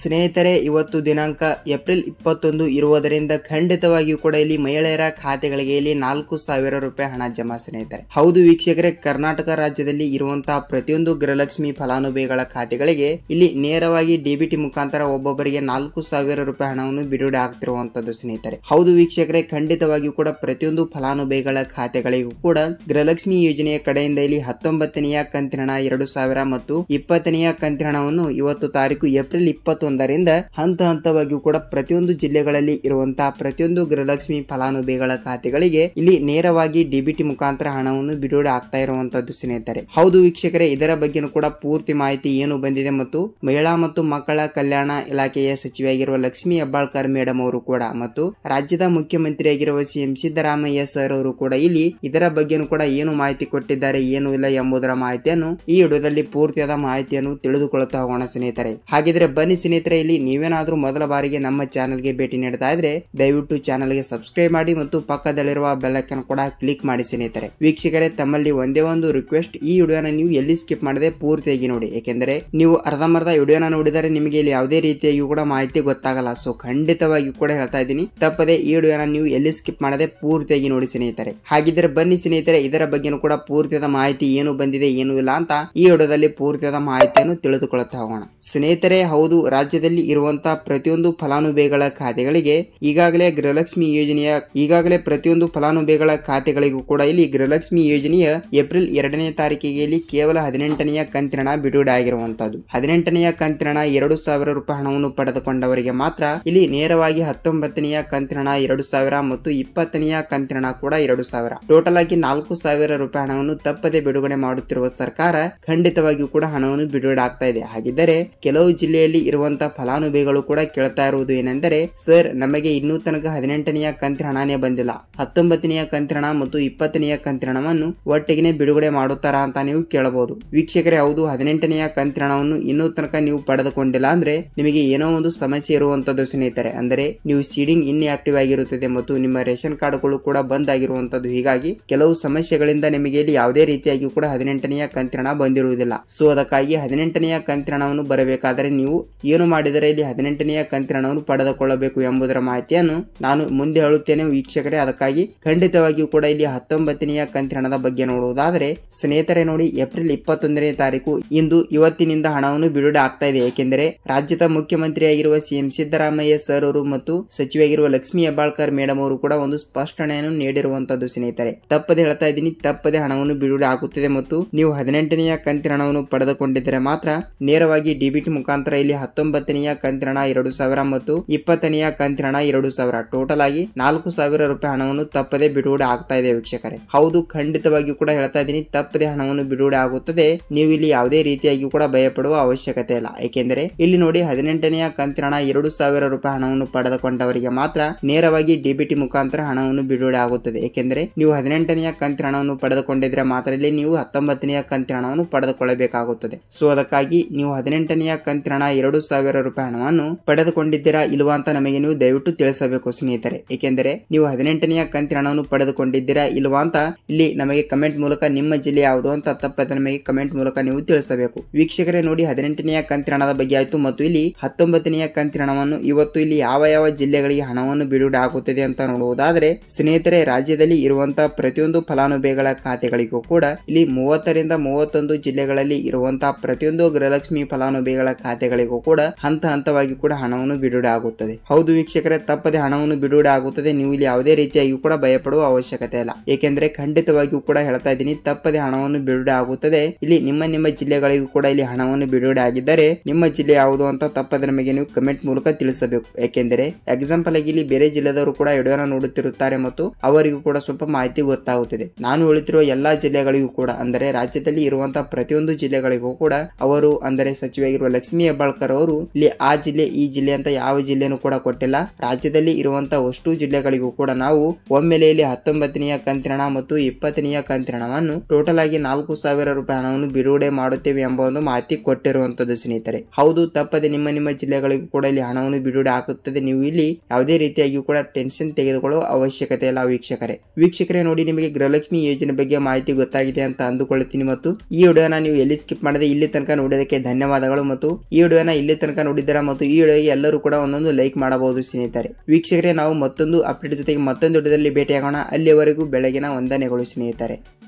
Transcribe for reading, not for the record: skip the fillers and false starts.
ಸ್ನೇಹಿತರೆ, ಇವತ್ತು ದಿನಾಂಕ ಏಪ್ರಿಲ್ 21 ಇರುವುದರಿಂದ ಖಂಡಿತವಾಗಿಯೂ ಕೂಡ ಇಲ್ಲಿ ಮಹಿಳೆಯರ ಖಾತೆಗಳಿಗೆ ಇಲ್ಲಿ 4,000 ರೂಪಾಯಿ ಹಣ ಜಮಾ. ಸ್ನೇಹಿತರೆ, ಹೌದು ವೀಕ್ಷಕರೇ, ಕರ್ನಾಟಕ ರಾಜ್ಯದಲ್ಲಿ ಇರುವಂತಹ ಪ್ರತಿಯೊಂದು ಗೃಹಲಕ್ಷ್ಮಿ ಫಲಾನುಭವಿಗಳ ಖಾತೆಗಳಿಗೆ ಇಲ್ಲಿ ನೇರವಾಗಿ ಡಿಬಿಟಿ ಮುಖಾಂತರ ಒಬ್ಬೊಬ್ಬರಿಗೆ 4,000 ರೂಪಾಯಿ ಹಣವನ್ನು ಬಿಡುಗಡೆ ಆಗ್ತಿರುವಂತದ್ದು. ಸ್ನೇಹಿತರೆ, ಹೌದು ವೀಕ್ಷಕರೇ, ಖಂಡಿತವಾಗಿಯೂ ಕೂಡ ಪ್ರತಿಯೊಂದು ಫಲಾನುಭವಿಗಳ ಖಾತೆಗಳಿಗೂ ಕೂಡ ಗೃಹಲಕ್ಷ್ಮಿ ಯೋಜನೆಯ ಕಡೆಯಿಂದ ಇಲ್ಲಿ 19ನೆಯ ಕಂತಿನ ಹಣ 2,000 ಮತ್ತು 20ನೆಯ ಕಂತಿನ ಹಣವನ್ನು ಇವತ್ತು ತಾರೀಕು ಏಪ್ರಿಲ್ 21ರಿಂದ ಹಂತ ಹಂತವಾಗಿಯೂ ಕೂಡ ಪ್ರತಿಯೊಂದು ಜಿಲ್ಲೆಗಳಲ್ಲಿ ಇರುವಂತಹ ಪ್ರತಿಯೊಂದು ಗೃಹಲಕ್ಷ್ಮಿ ಫಲಾನುಭವಿಗಳ ಖಾತೆಗಳಿಗೆ ಇಲ್ಲಿ ನೇರವಾಗಿ ಡಿಬಿಟಿ ಮುಖಾಂತರ ಹಣವನ್ನು ಬಿಡುಗಡೆ ಆಗ್ತಾ ಇರುವಂತದ್ದು. ಸ್ನೇಹಿತರೆ, ಹೌದು ವೀಕ್ಷಕರೇ, ಇದರ ಬಗ್ಗೆನೂ ಕೂಡ ಪೂರ್ತಿ ಮಾಹಿತಿ ಏನು ಬಂದಿದೆ ಮತ್ತು ಮಹಿಳಾ ಮತ್ತು ಮಕ್ಕಳ ಕಲ್ಯಾಣ ಇಲಾಖೆಯ ಸಚಿವೆಯಾಗಿರುವ ಲಕ್ಷ್ಮಿ ಹೆಬ್ಬಾಳ್ಕರ್ ಮೇಡಮ್ ಅವರು ಕೂಡ ಮತ್ತು ರಾಜ್ಯದ ಮುಖ್ಯಮಂತ್ರಿಯಾಗಿರುವ ಸಿಎಂ ಸಿದ್ದರಾಮಯ್ಯ ಸರ್ ಅವರು ಕೂಡ ಇಲ್ಲಿ ಇದರ ಬಗ್ಗೆನೂ ಕೂಡ ಏನು ಮಾಹಿತಿ ಕೊಟ್ಟಿದ್ದಾರೆ, ಏನು ಇಲ್ಲ ಎಂಬುದರ ಮಾಹಿತಿಯನ್ನು ಈ ವಿಡಿಯೋದಲ್ಲಿ ಪೂರ್ತಿಯಾದ ಮಾಹಿತಿಯನ್ನು ತಿಳಿದುಕೊಳ್ಳುತ್ತಾ ಹೋಗೋಣ. ಸ್ನೇಹಿತರೆ, ಹಾಗಿದ್ರೆ ಬನ್ನಿ ಸ್ನೇಹಿತರೆ, ಇಲ್ಲಿ ನೀವೇನಾದ್ರೂ ಮೊದಲ ಬಾರಿಗೆ ನಮ್ಮ ಚಾನೆಲ್ಗೆ ಭೇಟಿ ನೀಡ್ತಾ ಇದ್ರೆ ದಯವಿಟ್ಟು ಚಾನೆಲ್ಗೆ ಸಬ್ಸ್ಕ್ರೈಬ್ ಮಾಡಿ ಮತ್ತು ಪಕ್ಕದಲ್ಲಿರುವ ಬೆಲ್ ಐಕಾನ್ ಕೂಡ ಕ್ಲಿಕ್ ಮಾಡಿ. ಸ್ನೇಹಿತರೆ, ವೀಕ್ಷಕರೇ, ತಮ್ಮಲ್ಲಿ ಒಂದೇ ಒಂದು ರಿಕ್ವೆಸ್ಟ್, ಈ ವಿಡಿಯೋನ ನೀವು ಎಲ್ಲಿ ಸ್ಕಿಪ್ ಮಾಡದೆ ಪೂರ್ತಿಯಾಗಿ ನೋಡಿ, ಏಕೆಂದರೆ ನೀವು ಅರ್ಧಂಬರ್ಧ ವಿಡಿಯೋನ ನೋಡಿದರೆ ನಿಮಗೆ ಇಲ್ಲಿ ಯಾವುದೇ ರೀತಿಯಾಗಿ ಕೂಡ ಮಾಹಿತಿ ಗೊತ್ತಾಗಲ್ಲ. ಸೊ ಖಂಡಿತವಾಗಿ ಕೂಡ ಹೇಳ್ತಾ ಇದ್ದೀನಿ, ತಪ್ಪದೆ ಈ ವಿಡಿಯೋನ ನೀವು ಎಲ್ಲಿ ಸ್ಕಿಪ್ ಮಾಡದೆ ಪೂರ್ತಿಯಾಗಿ ನೋಡಿ. ಸ್ನೇಹಿತರೆ, ಹಾಗಿದ್ರೆ ಬನ್ನಿ ಸ್ನೇಹಿತರೆ, ಇದರ ಬಗ್ಗೆನೂ ಕೂಡ ಪೂರ್ತಿಯಾದ ಮಾಹಿತಿ ಏನು ಬಂದಿದೆ ಏನು ಇಲ್ಲ ಅಂತ ಈ ವಿಡಿಯೋದಲ್ಲಿ ಪೂರ್ತಿಯಾದ ಮಾಹಿತಿಯನ್ನು ತಿಳಿದುಕೊಳ್ಳುತ್ತಾ ಹೋಗೋಣ. ಸ್ನೇಹಿತರೆ, ಹೌದು, ರಾಜ್ಯದಲ್ಲಿ ಇರುವಂತಹ ಪ್ರತಿಯೊಂದು ಫಲಾನುಭವಿಗಳ ಖಾತೆಗಳಿಗೆ ಈಗಾಗಲೇ ಪ್ರತಿಯೊಂದು ಫಲಾನುಭವಿಗಳ ಖಾತೆಗಳಿಗೂ ಕೂಡ ಇಲ್ಲಿ ಗೃಹಲಕ್ಷ್ಮಿ ಯೋಜನೆಯ ಏಪ್ರಿಲ್ 2ನೇ ತಾರೀಕಿಗೆ ಇಲ್ಲಿ ಕೇವಲ 18ನೆಯ ಕಂತಿನ ಹಣ ಬಿಡುಗಡೆ ಆಗಿರುವಂತದ್ದು. 18ನೆಯ ಕಂತಿನ ಹಣ 2,000 ರೂಪಾಯಿ ಹಣವನ್ನು ಪಡೆದುಕೊಂಡವರಿಗೆ ಮಾತ್ರ ಇಲ್ಲಿ ನೇರವಾಗಿ 19ನೆಯ ಕಂತಿನ ಹಣ 2,000 ಮತ್ತು 20ನೆಯ ಕಂತಿನ ಹಣ ಕೂಡ 2,000, ಟೋಟಲ್ ಆಗಿ 4,000 ರೂಪಾಯಿ ಹಣವನ್ನು ತಪ್ಪದೆ ಬಿಡುಗಡೆ ಮಾಡುತ್ತಿರುವ ಸರ್ಕಾರ ಖಂಡಿತವಾಗಿಯೂ ಕೂಡ ಹಣವನ್ನು ಬಿಡುಗಡೆ ಆಗ್ತಾ ಇದೆ. ಹಾಗಿದ್ದರೆ ಕೆಲವು ಜಿಲ್ಲೆಯಲ್ಲಿ ಇರುವಂತಹ ಫಲಾನುಭವಿಗಳು ಕೂಡ ಕೇಳ್ತಾ ಇರುವುದು ಏನೆಂದರೆ, ಸರ್, ನಮಗೆ ಇನ್ನೂ ತನಕ 18ನೆಯ ಕಂತಿನ ಹಣನೇ ಬಂದಿಲ್ಲ, 19ನೆಯ ಕಂತಿನ ಹಣ ಮತ್ತು 20ನೆಯ ಕಂತಿನ ಹಣವನ್ನು ಒಟ್ಟಿಗೆ ಬಿಡುಗಡೆ ಮಾಡುತ್ತಾರಾ ಅಂತ ನೀವು ಕೇಳಬಹುದು. ವೀಕ್ಷಕರೇ, ಹೌದು, 18ನೆಯ ಕಂತಿನ ಹಣವನ್ನು ಇನ್ನೂ ತನಕ ನೀವು ಪಡೆದುಕೊಂಡಿಲ್ಲ ಅಂದ್ರೆ ನಿಮಗೆ ಏನೋ ಒಂದು ಸಮಸ್ಯೆ ಇರುವಂತದ್ದು. ಸ್ನೇಹಿತರೆ, ಅಂದರೆ ನೀವು ಸೀಡಿಂಗ್ ಇನ್ಆಕ್ಟಿವ್ ಆಗಿರುತ್ತದೆ ಮತ್ತು ನಿಮ್ಮ ರೇಷನ್ ಕಾರ್ಡ್ಗಳು ಕೂಡ ಬಂದ್ ಆಗಿರುವಂತದ್ದು. ಹೀಗಾಗಿ ಕೆಲವು ಸಮಸ್ಯೆಗಳಿಂದ ನಿಮಗೆ ಇಲ್ಲಿ ಯಾವುದೇ ರೀತಿಯಾಗಿ ಕೂಡ 18ನೆಯ ಕಂತಿನ ಹಣ ಬಂದಿರುವುದಿಲ್ಲ. ಸೊ ಅದಕ್ಕಾಗಿ 18ನೆಯ ಕಂತಿನ ಹಣವನ್ನು ಬರಬೇಕಾದರೆ ನೀವು ಏನು ಮಾಡಿದರೆ ಇಲ್ಲಿ 18ನೆಯ ಕಂತಿನ ಹಣವನ್ನು ಪಡೆದುಕೊಳ್ಳಬೇಕು ಎಂಬುದರ ಮಾಹಿತಿಯನ್ನು ನಾನು ಮುಂದೆ ಹೇಳುತ್ತೇನೆ ವೀಕ್ಷಕರೇ. ಅದಕ್ಕಾಗಿ ಖಂಡಿತವಾಗಿಯೂ ಕೂಡ ಇಲ್ಲಿ 19ನೆಯ ಕಂತಿನ ಹಣದ ಬಗ್ಗೆ ನೋಡುವುದಾದರೆ ಸ್ನೇಹಿತರೆ, ನೋಡಿ, ಏಪ್ರಿಲ್ 21ನೇ ತಾರೀಕು ಇವತ್ತಿನಿಂದ ಹಣವನ್ನು ಬಿಡುಗಡೆ ಆಗ್ತಾ ಇದೆ. ಏಕೆಂದರೆ ರಾಜ್ಯದ ಮುಖ್ಯಮಂತ್ರಿಯಾಗಿರುವ ಸಿಎಂ ಸಿದ್ದರಾಮಯ್ಯ ಸರ್ ಅವರು ಮತ್ತು ಸಚಿವೆಯಾಗಿರುವ ಲಕ್ಷ್ಮಿ ಹೆಬ್ಬಾಳ್ಕರ್ ಮೇಡಮ್ ಅವರು ಕೂಡ ಒಂದು ಸ್ಪಷ್ಟನೆಯನ್ನು ನೀಡಿರುವಂತದ್ದು. ಸ್ನೇಹಿತರೆ, ತಪ್ಪದೆ ಹೇಳ್ತಾ ಇದ್ದೀನಿ, ತಪ್ಪದೆ ಹಣವನ್ನು ಬಿಡುಗಡೆ ಆಗುತ್ತದೆ ಮತ್ತು ನೀವು 18ನೆಯ ಕಂತಿನ ಹಣವನ್ನು ಪಡೆದುಕೊಂಡಿದ್ದರೆ ಮಾತ್ರ ನೇರವಾಗಿ ಡಿಬಿಟಿ ಮುಖಾಂತರ ಇಲ್ಲಿ 19ನೆಯ ಕಂತಿನ ಹಣ 2,000 ಮತ್ತು 20ನೆಯ ಕಂತಿನ ಹಣ 2,000, ಟೋಟಲ್ ಆಗಿ 4,000 ರೂಪಾಯಿ ಹಣವನ್ನು ತಪ್ಪದೆ ಬಿಡುಗಡೆ ಆಗ್ತಾ ಇದೆ. ವೀಕ್ಷಕರೇ, ಹೌದು, ಖಂಡಿತವಾಗಿಯೂ ಕೂಡ ಹೇಳ್ತಾ ಇದ್ದೀನಿ, ತಪ್ಪದೆ ಹಣವನ್ನು ಬಿಡುಗಡೆ ಆಗುತ್ತದೆ. ನೀವು ಇಲ್ಲಿ ಯಾವುದೇ ರೀತಿಯಾಗಿ ಕೂಡ ಭಯಪಡುವ ಅವಶ್ಯಕತೆ ಇಲ್ಲ. ಏಕೆಂದರೆ ಇಲ್ಲಿ ನೋಡಿ, 18ನೆಯ ಕಂತಿನ ಹಣ 2,000 ರೂಪಾಯಿ ಹಣವನ್ನು ಪಡೆದುಕೊಂಡವರಿಗೆ ಮಾತ್ರ ನೇರವಾಗಿ ಡಿಬಿಟಿ ಮುಖಾಂತರ ಹಣವನ್ನು ಬಿಡುಗಡೆ ಆಗುತ್ತದೆ. ಏಕೆಂದರೆ ನೀವು 18ನೆಯ ಕಂತಿನ ಹಣವನ್ನು ಪಡೆದುಕೊಂಡಿದ್ರೆ ಮಾತ್ರ ಇಲ್ಲಿ ನೀವು 19ನೆಯ ಕಂತಿನ ಹಣವನ್ನು ಪಡೆದುಕೊಳ್ಳಬೇಕಾಗುತ್ತದೆ. ಸೊ ಅದಕ್ಕಾಗಿ ನೀವು 18ನೆಯ ಕಂತಿನ ಹಣ 2,000 ರೂಪಾಯಿ ಹಣವನ್ನು ಪಡೆದುಕೊಂಡಿದ್ದೀರಾ ಇಲ್ವಾ ಅಂತ ನಮಗೆ ನೀವು ದಯವಿಟ್ಟು ತಿಳಿಸಬೇಕು ಸ್ನೇಹಿತರೆ. ಏಕೆಂದರೆ ನೀವು 18ನೆಯ ಕಂತಿನ ಹಣವನ್ನು ಪಡೆದುಕೊಂಡಿದ್ದೀರಾ ಇಲ್ವಾ ಅಂತ ಇಲ್ಲಿ ನಮಗೆ ಕಮೆಂಟ್ ಮೂಲಕ ನಿಮ್ಮ ಜಿಲ್ಲೆ ಯಾವುದು ಅಂತ ತಪ್ಪದೆ ನಮಗೆ ಕಮೆಂಟ್ ಮೂಲಕ ನೀವು ತಿಳಿಸಬೇಕು. ವೀಕ್ಷಕರೇ, ನೋಡಿ, 18ನೆಯ ಕಂತಿನ ಹಣದ ಬಗ್ಗೆ ಆಯ್ತು ಮತ್ತು ಇಲ್ಲಿ 19ನೆಯ ಕಂತಿನ ಹಣವನ್ನು ಇವತ್ತು ಇಲ್ಲಿ ಯಾವ ಯಾವ ಜಿಲ್ಲೆಗಳಿಗೆ ಹಣವನ್ನು ಬಿಡುಗಡೆ ಆಗುತ್ತದೆ ಅಂತ ನೋಡುವುದಾದರೆ ಸ್ನೇಹಿತರೆ, ರಾಜ್ಯದಲ್ಲಿ ಇರುವಂತಹ ಪ್ರತಿಯೊಂದು ಫಲಾನುಭವಿಗಳ ಖಾತೆಗಳಿಗೂ ಕೂಡ ಇಲ್ಲಿ 30ರಿಂದ 31 ಜಿಲ್ಲೆಗಳಲ್ಲಿ ಇರುವಂತಹ ಪ್ರತಿಯೊಂದು ಗೃಹಲಕ್ಷ್ಮಿ ಫಲಾನುಭವಿಗಳ ಖಾತೆಗಳಿಗೂ ಕೂಡ ಹಂತ ಹಂತವಾಗಿ ಕೂಡ ಹಣವನ್ನು ಬಿಡುಗಡೆ ಆಗುತ್ತದೆ. ಹೌದು ವೀಕ್ಷಕರೇ, ತಪ್ಪದೆ ಹಣವನ್ನು ಬಿಡುಗಡೆ ಆಗುತ್ತದೆ. ನೀವು ಇಲ್ಲಿ ಯಾವುದೇ ರೀತಿಯಾಗಿ ಕೂಡ ಭಯಪಡುವ ಅವಶ್ಯಕತೆ ಇಲ್ಲ. ಏಕೆಂದರೆ ಖಂಡಿತವಾಗಿಯೂ ಕೂಡ ಹೇಳ್ತಾ ಇದ್ದೀನಿ, ತಪ್ಪದೆ ಹಣವನ್ನು ಬಿಡುಗಡೆ ಆಗುತ್ತದೆ. ಇಲ್ಲಿ ನಿಮ್ಮ ಜಿಲ್ಲೆಗಳಿಗೂ ಕೂಡ ಇಲ್ಲಿ ಹಣವನ್ನು ಬಿಡುಗಡೆ ಆಗಿದ್ದರೆ ನಿಮ್ಮ ಜಿಲ್ಲೆ ಯಾವುದು ಅಂತ ತಪ್ಪದೆ ನಮಗೆ ನೀವು ಕಮೆಂಟ್ ಮೂಲಕ ತಿಳಿಸಬೇಕು. ಯಾಕೆಂದರೆ ಎಕ್ಸಾಂಪಲ್ ಆಗಿ ಇಲ್ಲಿ ಬೇರೆ ಜಿಲ್ಲೆದವರು ಕೂಡ ವಿಡಿಯೋನ ನೋಡುತ್ತಿರುತ್ತಾರೆ ಮತ್ತು ಅವರಿಗೂ ಕೂಡ ಸ್ವಲ್ಪ ಮಾಹಿತಿ ಗೊತ್ತಾಗುತ್ತದೆ. ನಾನು ಹೇಳುತ್ತಿರುವ ಎಲ್ಲಾ ಜಿಲ್ಲೆಗಳಿಗೂ ಕೂಡ, ಅಂದರೆ ರಾಜ್ಯದಲ್ಲಿ ಇರುವಂತಹ ಪ್ರತಿಯೊಂದು ಜಿಲ್ಲೆಗಳಿಗೂ ಕೂಡ ಅವರು, ಅಂದರೆ ಸಚಿವೆಯಾಗಿರುವ ಲಕ್ಷ್ಮಿ ಹೆಬ್ಬಾಳ್ಕರ್ ಅವರು ಇಲ್ಲಿ ಆ ಜಿಲ್ಲೆ ಈ ಜಿಲ್ಲೆ ಅಂತ ಯಾವ ಜಿಲ್ಲೆನೂ ಕೂಡ ಕೊಟ್ಟಿಲ್ಲ. ರಾಜ್ಯದಲ್ಲಿ ಇರುವಂತಹ ಅಷ್ಟು ಜಿಲ್ಲೆಗಳಿಗೂ ಕೂಡ ನಾವು ಒಮ್ಮೆಲೆ ಇಲ್ಲಿ 19ನೆಯ ಕಂತಿನ ಹಣ ಮತ್ತು 20ನೆಯ ಕಂತಿನ ಹಣವನ್ನು ಟೋಟಲ್ ಆಗಿ 4,000 ರೂಪಾಯಿ ಹಣವನ್ನು ಬಿಡುಗಡೆ ಮಾಡುತ್ತೇವೆ ಎಂಬ ಒಂದು ಮಾಹಿತಿ ಕೊಟ್ಟಿರುವಂತದ್ದು. ಸ್ನೇಹಿತರೆ, ಹೌದು, ತಪ್ಪದೆ ನಿಮ್ಮ ಜಿಲ್ಲೆಗಳಿಗೂ ಕೂಡ ಇಲ್ಲಿ ಹಣವನ್ನು ಬಿಡುಗಡೆ ಆಗುತ್ತದೆ. ನೀವು ಇಲ್ಲಿ ಯಾವುದೇ ರೀತಿಯಾಗಿ ಕೂಡ ಟೆನ್ಷನ್ ತೆಗೆದುಕೊಳ್ಳುವ ಅವಶ್ಯಕತೆ ಇಲ್ಲ. ವೀಕ್ಷಕರೇ, ನೋಡಿ, ನಿಮಗೆ ಗೃಹಲಕ್ಷ್ಮಿ ಯೋಜನೆ ಬಗ್ಗೆ ಮಾಹಿತಿ ಗೊತ್ತಾಗಿದೆ ಅಂತ ಅಂದುಕೊಳ್ಳುತ್ತೀನಿ ಮತ್ತು ಈ ವಿಡಿಯೋನ ನೀವು ಎಲ್ಲಿ ಸ್ಕಿಪ್ ಮಾಡದೆ ಇಲ್ಲಿ ತನಕ ನೋಡೋದಕ್ಕೆ ಧನ್ಯವಾದಗಳು ಮತ್ತು ಈ ವಿಡಿಯೋನ ಇಲ್ಲಿ ತನಕ ತನಕ ನೋಡಿದ್ದೀರಾ ಮತ್ತು ಈ ವಿಡಿಯೋಗೆ ಎಲ್ಲರೂ ಕೂಡ ಒಂದೊಂದು ಲೈಕ್ ಮಾಡಬಹುದು ಸ್ನೇಹಿತರೆ. ವೀಕ್ಷಕರೇ, ನಾವು ಮತ್ತೊಂದು ಅಪ್ಡೇಟ್ ಜೊತೆಗೆ ಮತ್ತೊಂದು ವಿಡಿಯೋದಲ್ಲಿ ಭೇಟಿಯಾಗೋಣ. ಅಲ್ಲಿಯವರೆಗೂ ಬೆಳಗಿನ ವಂದನೆಗಳು ಸ್ನೇಹಿತರೆ.